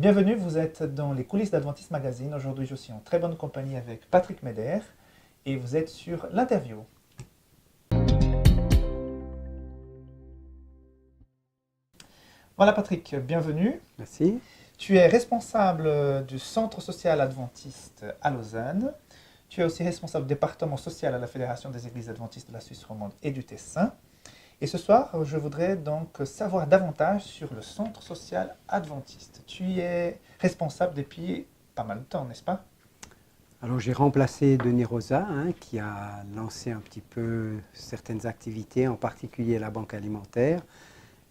Bienvenue, vous êtes dans les coulisses d'Adventist Magazine. Aujourd'hui, je suis en très bonne compagnie avec Patrick Meder et vous êtes sur l'interview. Voilà Patrick, bienvenue. Merci. Tu es responsable du Centre social adventiste à Lausanne. Tu es aussi responsable du département social à la Fédération des Églises adventistes de la Suisse romande et du Tessin. Et ce soir, je voudrais donc savoir davantage sur le Centre social adventiste. Tu es responsable depuis pas mal de temps, n'est-ce pas? Alors j'ai remplacé Denis Rosa, qui a lancé un petit peu certaines activités, en particulier la banque alimentaire.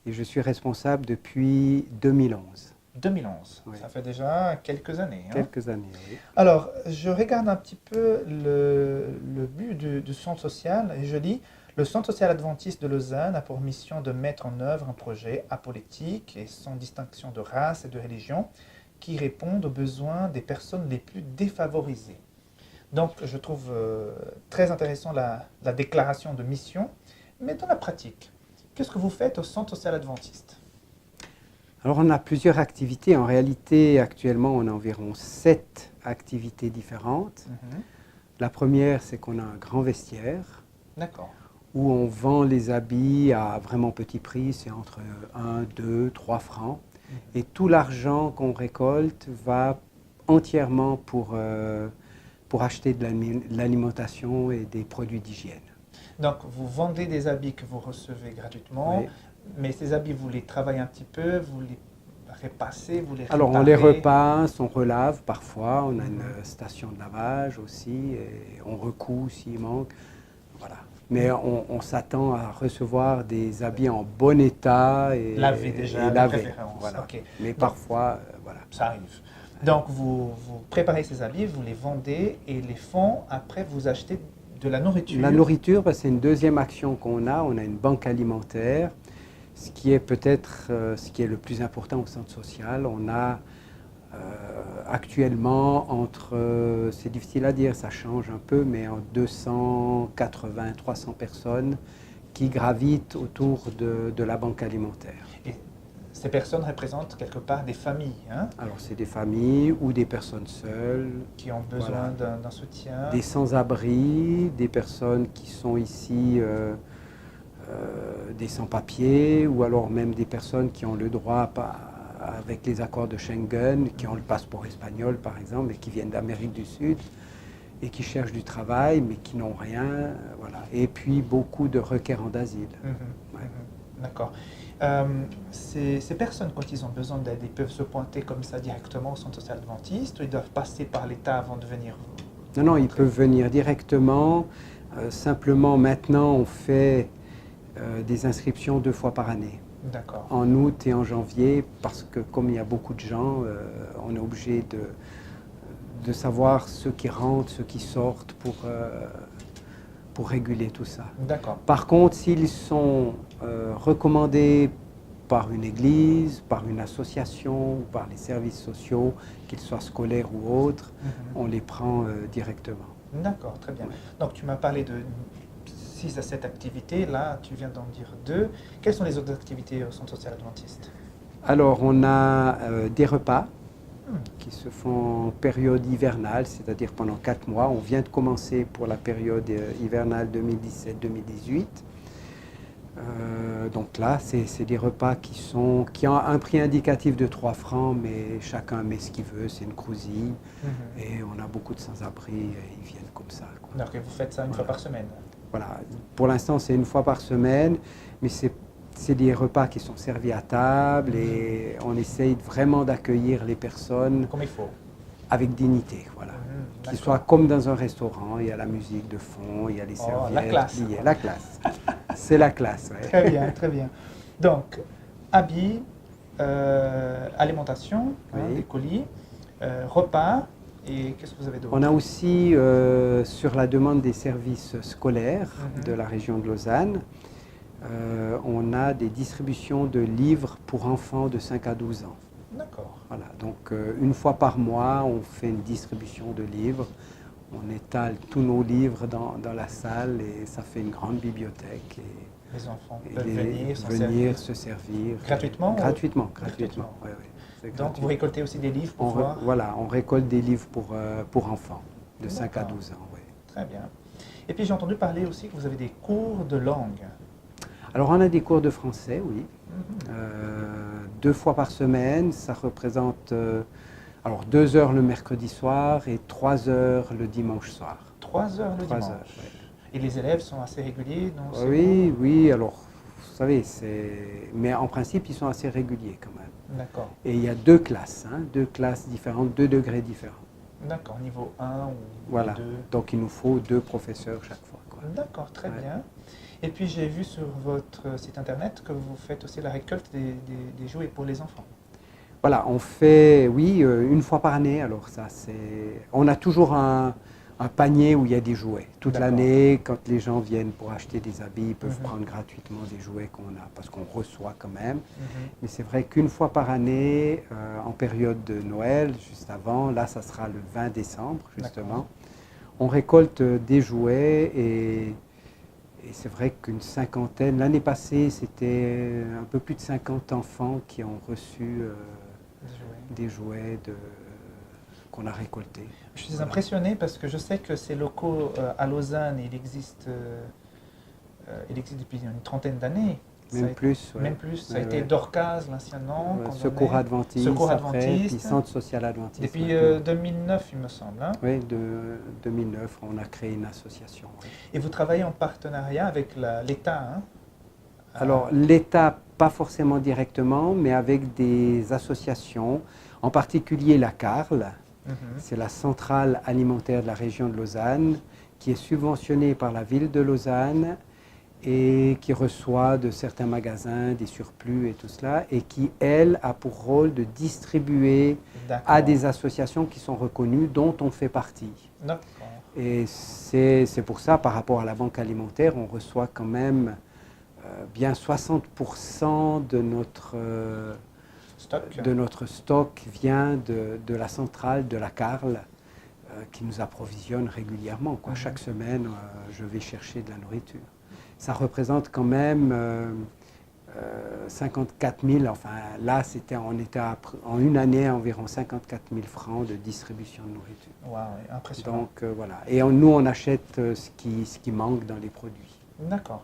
Et je suis responsable depuis 2011. 2011, Oui. ça fait déjà quelques années. Quelques années, oui. Alors, je regarde un petit peu le but du Centre social et je lis « Le Centre social adventiste de Lausanne a pour mission de mettre en œuvre un projet apolitique et sans distinction de race et de religion qui répondent aux besoins des personnes les plus défavorisées. » Donc, je trouve très intéressant la déclaration de mission, mais dans la pratique, qu'est-ce que vous faites au Centre social adventiste? Alors on a plusieurs activités. En réalité, actuellement, on a environ 7 activités différentes. La première, c'est qu'on a un grand vestiaire. D'accord. Où on vend les habits à vraiment petit prix, c'est entre 1, 2, 3 francs. Et tout l'argent qu'on récolte va entièrement pour acheter de l'alimentation et des produits d'hygiène. Donc vous vendez des habits que vous recevez gratuitement, Oui. mais ces habits, vous les travaillez un petit peu, vous les repassez, vous les réparez? Alors on les repasse, on relave parfois, on a une station de lavage aussi, et on recoud s'il manque. Voilà. Mais on s'attend à recevoir des habits en bon état et lavés déjà, et de lavés. préférence. Voilà. Okay. Mais Donc, parfois, voilà. ça arrive. Donc vous préparez ces habits, vous les vendez et les fonds, après vous achetez de la nourriture. La nourriture, c'est une deuxième action qu'on a. On a une banque alimentaire, ce qui est peut-être ce qui est le plus important au centre social. On a actuellement c'est difficile à dire, ça change un peu, mais en 280, 300 personnes qui gravitent autour de la banque alimentaire. Et ces personnes représentent quelque part des familles, Alors c'est des familles ou des personnes seules. Qui ont besoin d'un soutien. Des sans-abri, des personnes qui sont ici des sans-papiers, ou alors même des personnes qui ont le droit avec les accords de Schengen, qui ont le passeport espagnol par exemple, et qui viennent d'Amérique du Sud, et qui cherchent du travail, mais qui n'ont rien. Voilà. Et puis beaucoup de requérants d'asile. D'accord. Ces personnes, quand ils ont besoin d'aide, ils peuvent se pointer comme ça directement au Centre social adventiste, ou ils doivent passer par l'État avant de venir? Non, ils peuvent venir directement. Simplement, maintenant, on fait des inscriptions 2 fois par année. D'accord. En août et en janvier, parce que comme il y a beaucoup de gens, on est obligé de savoir ceux qui rentrent, ceux qui sortent pour réguler tout ça. D'accord. Par contre, s'ils sont recommandés par une église, par une association ou par les services sociaux, qu'ils soient scolaires ou autres, on les prend directement. D'accord, très bien. Ouais. Donc tu m'as parlé de 6 à 7 activités, là tu viens d'en dire 2. Quelles sont les autres activités au Centre social adventiste? Alors on a des repas qui se font en période hivernale, c'est-à-dire pendant 4 mois. On vient de commencer pour la période hivernale 2017-2018. Donc là, c'est des repas qui ont un prix indicatif de 3 francs, mais chacun met ce qu'il veut, c'est une crousille. Et on a beaucoup de sans-abri, et ils viennent comme ça. Donc vous faites ça une fois par semaine? Voilà, pour l'instant c'est une fois par semaine, mais c'est des repas qui sont servis à table et on essaye vraiment d'accueillir les personnes comme il faut, avec dignité, voilà. Qu'ils soient comme dans un restaurant, il y a la musique de fond, il y a les serviettes. La classe. La classe, c'est la classe. Ouais. Très bien, très bien. Donc, habits, alimentation, des colis, repas, et qu'est-ce que vous avez d'autre? On a aussi, sur la demande des services scolaires de la région de Lausanne, on a des distributions de livres pour enfants de 5 à 12 ans. D'accord. Voilà, donc une fois par mois, on fait une distribution de livres On étale tous nos livres dans la salle et ça fait une grande bibliothèque. Et Les enfants et peuvent venir, s'en venir servir. se servir. Gratuitement ou- Gratuitement. Gratuitement. Ouais, ouais, c'est Donc, gratuit. vous récoltez aussi des livres pour voir. Voilà, on récolte des livres pour enfants de 5 à D'accord. 12 ans. Ouais. Très bien. Et puis, j'ai entendu parler aussi que vous avez des cours de langue. Alors, on a des cours de français, oui. Mhm. 2 fois par semaine, ça représente alors 2 heures le mercredi soir et 3 heures le dimanche soir. 3 heures le 3 dimanche. heures, ouais. Et les élèves sont assez réguliers dans ces Oui, oui, alors, vous savez, mais en principe, ils sont assez réguliers quand même. cours. D'accord. Et il y a 2 classes, 2 classes différentes, 2 degrés différents. D'accord. Niveau 1 ou Voilà, 2. donc il nous faut 2 professeurs chaque fois, quoi. D'accord, très Ouais. bien. Et puis, j'ai vu sur votre site internet que vous faites aussi la récolte des jouets pour les enfants. Voilà, on fait, oui, une fois par année. Alors ça, on a toujours un panier où il y a des jouets. Toute D'accord. l'année, quand les gens viennent pour acheter des habits, ils peuvent Mhm. prendre gratuitement des jouets qu'on a, parce qu'on reçoit quand même. Mhm. Mais c'est vrai qu'une fois par année, en période de Noël, juste avant, là, ça sera le 20 décembre, justement, D'accord. on récolte des jouets et c'est vrai qu'une cinquantaine, l'année passée, c'était un peu plus de 50 enfants qui ont reçu Des jouets. des jouets qu'on a récoltés. Je suis Voilà. impressionné parce que je sais que ces locaux à Lausanne, il existe depuis une trentaine d'années. Ça a Même été- plus. Ouais. Même plus. Ça a Ouais, été ouais. Dorcas, l'ancien nom. Ouais, qu'on Secours donnait. Adventiste, Secours après, Adventiste. puis Centre Social Adventiste. Depuis maintenant. 2009, il me semble. Hein. Oui, de 2009, on a créé une association. Ouais. Et vous travaillez en partenariat avec l'État. Hein. Alors, l'État, pas forcément directement, mais avec des associations, en particulier la CARL, Mhm. c'est la centrale alimentaire de la région de Lausanne, qui est subventionnée par la ville de Lausanne et qui reçoit de certains magasins des surplus et tout cela, et qui, elle, a pour rôle de distribuer D'accord. à des associations qui sont reconnues, dont on fait partie. D'accord. Et c'est pour ça, par rapport à la banque alimentaire, on reçoit quand même bien 60% de notre stock vient de la centrale, de la CARL, qui nous approvisionne régulièrement, quoi. Mhm. Chaque semaine, je vais chercher de la nourriture. Ça représente quand même 54 000, enfin là, on était en une année à environ 54 000 francs de distribution de nourriture. Waouh, impressionnant. Donc voilà. Et nous, on achète ce qui manque dans les produits. D'accord.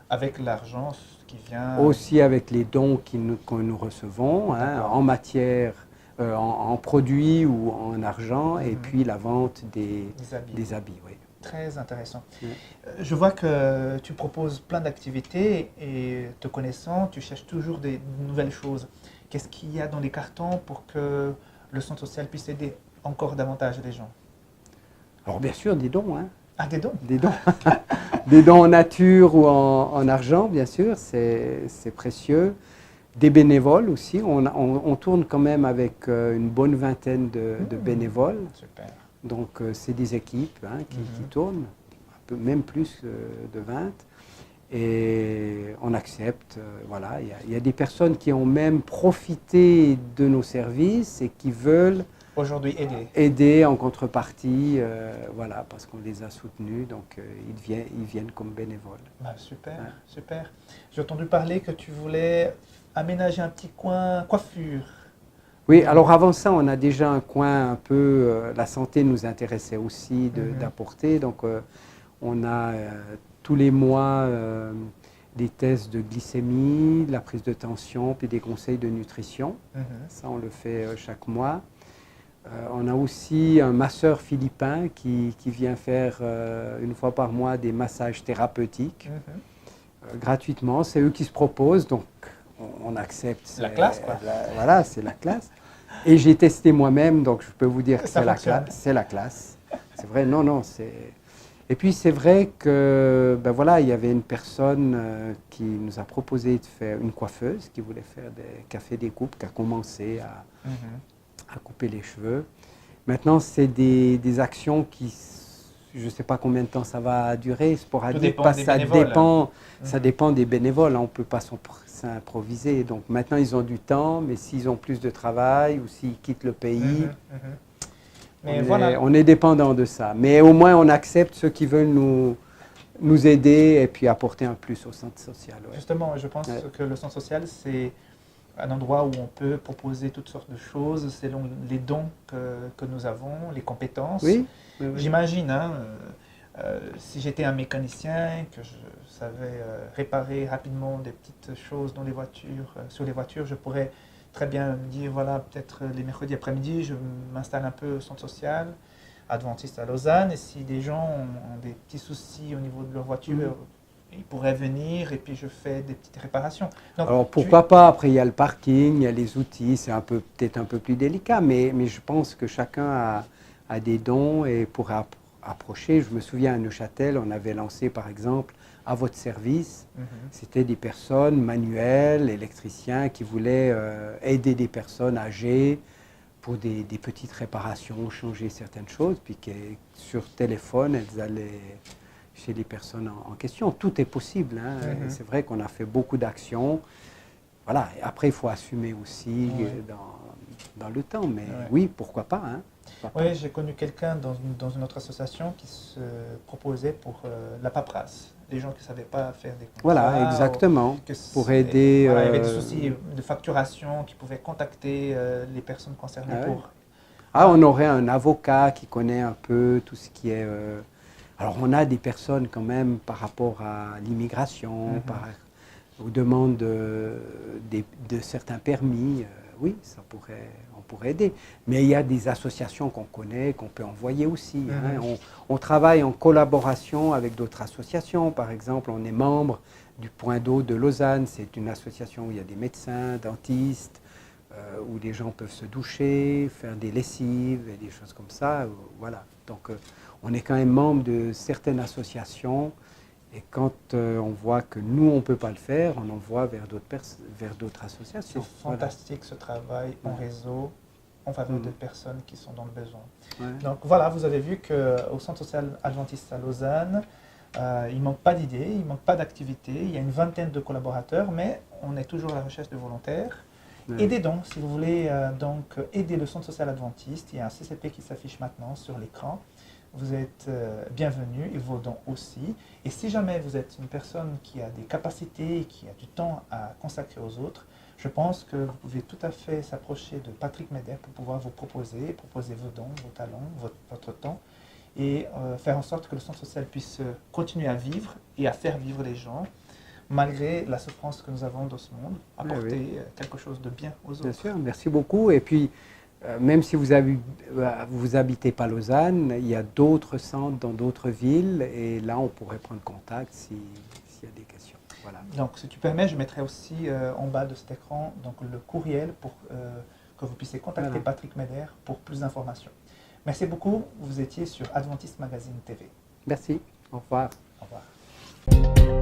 Avec l'argent qui vient. Aussi avec les dons que nous recevons, D'accord. en matière, en produits ou en argent, et Mhm. puis la vente Des habits. des habits. Oui. Très intéressant. Oui. Je vois que tu proposes plein d'activités et te connaissant, tu cherches toujours des nouvelles choses. Qu'est-ce qu'il y a dans les cartons pour que le centre social puisse aider encore davantage les gens? Alors bien sûr, des dons, Ah, des dons. des dons. Des dons en nature ou en argent, bien sûr, c'est précieux. Des bénévoles aussi, on tourne quand même avec une bonne vingtaine de bénévoles. Super. Donc c'est des équipes qui Mhm. tournent, même plus de 20. Et on accepte, voilà. Il y a des personnes qui ont même profité de nos services et qui veulent Aujourd'hui, aider. aider en contrepartie, voilà, parce qu'on les a soutenus, donc ils viennent comme bénévoles. Bah, super, Ouais. super. J'ai entendu parler que tu voulais aménager un petit coin coiffure. Oui, alors avant ça, on a déjà un coin un peu, la santé nous intéressait aussi d'apporter, donc on a tous les mois des tests de glycémie, de la prise de tension, puis des conseils de nutrition. Mhm. Ça, on le fait chaque mois. On a aussi un masseur philippin qui vient faire une fois par mois des massages thérapeutiques Mhm. gratuitement. C'est eux qui se proposent, donc on accepte. La classe, quoi. Voilà, c'est la classe. Et j'ai testé moi-même, donc je peux vous dire que Ça c'est la fonctionne. classe. C'est la classe. C'est vrai, non, c'est... Et puis c'est vrai que, ben voilà, il y avait une personne qui nous a proposé de faire une coiffeuse, qui voulait faire qui a fait des coupes, qui a commencé Mhm. à couper les cheveux. Maintenant, c'est des actions qui, je ne sais pas combien de temps ça va durer, sporadique, dépend parce des que ça bénévoles. dépend, ça Mhm. dépend des bénévoles, on ne peut pas s'improviser. Donc maintenant, ils ont du temps, mais s'ils ont plus de travail ou s'ils quittent le pays, Mhm, mhm. Mais voilà. On est dépendant de ça. Mais au moins, on accepte ceux qui veulent nous aider et puis apporter un plus au centre social. Ouais. Justement, je pense que le centre social, c'est un endroit où on peut proposer toutes sortes de choses selon les dons que nous avons, les compétences. Oui, oui, oui. J'imagine, hein, si j'étais un mécanicien, que je savais réparer rapidement des petites choses dans les voitures, sur les voitures, je pourrais très bien me dire, voilà, peut-être les mercredis après-midi, je m'installe un peu au centre social adventiste à Lausanne, et si des gens ont des petits soucis au niveau de leur voiture, ils pourraient venir et puis je fais des petites réparations. Donc, alors pourquoi pas, après il y a le parking, il y a les outils, c'est peut-être un peu plus délicat, mais je pense que chacun a des dons et pourrait approcher. Je me souviens à Neuchâtel, on avait lancé par exemple à votre service, c'était des personnes manuelles, électriciens qui voulaient aider des personnes âgées pour des petites réparations, changer certaines choses, puis sur téléphone, elles allaient chez les personnes en question. Tout est possible. Hein. C'est vrai qu'on a fait beaucoup d'actions. Voilà. Et après, il faut assumer aussi dans le temps. Mais oui, pourquoi pas. Hein. Oui, j'ai connu quelqu'un dans une autre association qui se proposait pour la paperasse. Les gens qui ne savaient pas faire des contrats. Voilà, exactement. Pour aider. Voilà, il y avait des soucis de facturation qui pouvaient contacter les personnes concernées pour. On aurait un avocat qui connaît un peu tout ce qui est. Alors, on a des personnes quand même par rapport à l'immigration, aux demandes de certains permis. Oui, on pourrait aider. Mais il y a des associations qu'on connaît, qu'on peut envoyer aussi. Hein. On travaille en collaboration avec d'autres associations. Par exemple, on est membre du Point d'eau de Lausanne. C'est une association où il y a des médecins, dentistes, où les gens peuvent se doucher, faire des lessives et des choses comme ça. Voilà. Donc, on est quand même membre de certaines associations. Et quand on voit que nous, on ne peut pas le faire, on envoie vers d'autres associations. C'est fantastique ce travail en réseau en faveur de personnes qui sont dans le besoin. Donc voilà, vous avez vu qu'au Centre social adventiste à Lausanne, il ne manque pas d'idées, il ne manque pas d'activités. Il y a une vingtaine de collaborateurs, mais on est toujours à la recherche de volontaires. Aidez donc, si vous voulez donc aider le Centre social adventiste, il y a un CCP qui s'affiche maintenant sur l'écran. Vous êtes bienvenus et vos dons aussi. Et si jamais vous êtes une personne qui a des capacités et qui a du temps à consacrer aux autres, je pense que vous pouvez tout à fait s'approcher de Patrick Meder pour pouvoir vous proposer vos dons, vos talents, votre temps et faire en sorte que le centre social puisse continuer à vivre et à faire vivre les gens malgré la souffrance que nous avons dans ce monde, apporter quelque chose de bien aux autres. Bien sûr, merci beaucoup. Et puis, même si vous habitez pas Lausanne, il y a d'autres centres dans d'autres villes et là, on pourrait prendre contact s'il y a des questions. Voilà. Donc, si tu permets, je mettrai aussi en bas de cet écran donc, le courriel pour que vous puissiez contacter Patrick Meder pour plus d'informations. Merci beaucoup. Vous étiez sur Adventist Magazine TV. Merci. Au revoir. Au revoir.